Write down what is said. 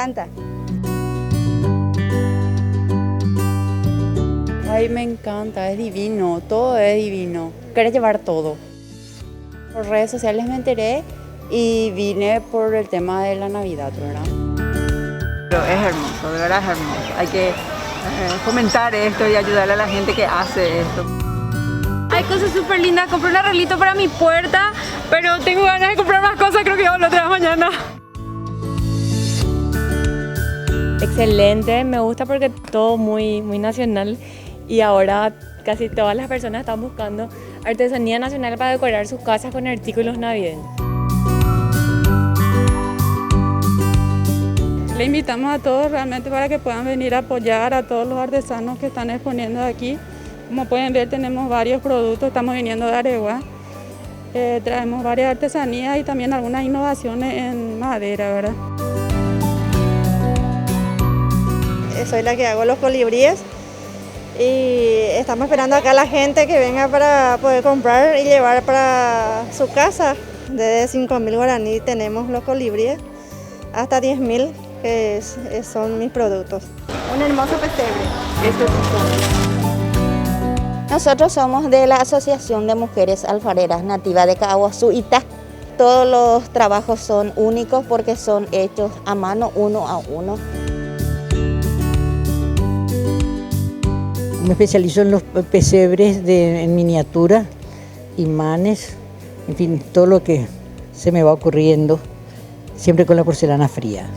encanta. Ay, me encanta, es divino, todo es divino. Querés llevar todo. Por redes sociales me enteré y vine por el tema de la Navidad, ¿verdad? Pero es hermoso, de verdad es hermoso. Hay que fomentar esto y ayudarle a la gente que hace esto. Hay cosas súper lindas. Compré un arreglito para mi puerta, pero tengo ganas de comprar más cosas, creo que yo lo traigo mañana. Excelente, me gusta porque todo muy nacional y ahora casi todas las personas están buscando artesanía nacional para decorar sus casas con artículos navideños. Le invitamos a todos realmente para que puedan venir a apoyar a todos los artesanos que están exponiendo aquí. Como pueden ver, tenemos varios productos, estamos viniendo de Areguá. Traemos varias artesanías y también algunas innovaciones en madera, ¿verdad? Soy la que hago los colibríes y estamos esperando acá a la gente que venga para poder comprar y llevar para su casa. Desde 5.000 guaraní tenemos los colibríes hasta 10.000 que son mis productos. Un hermoso pesebre. Esto es Nosotros somos de la Asociación de Mujeres Alfareras Nativa de Caaguazú, Itá. Todos los trabajos son únicos porque son hechos a mano, uno a uno. Me especializo en los pesebres en miniatura, imanes, en fin, todo lo que se me va ocurriendo, siempre con la porcelana fría.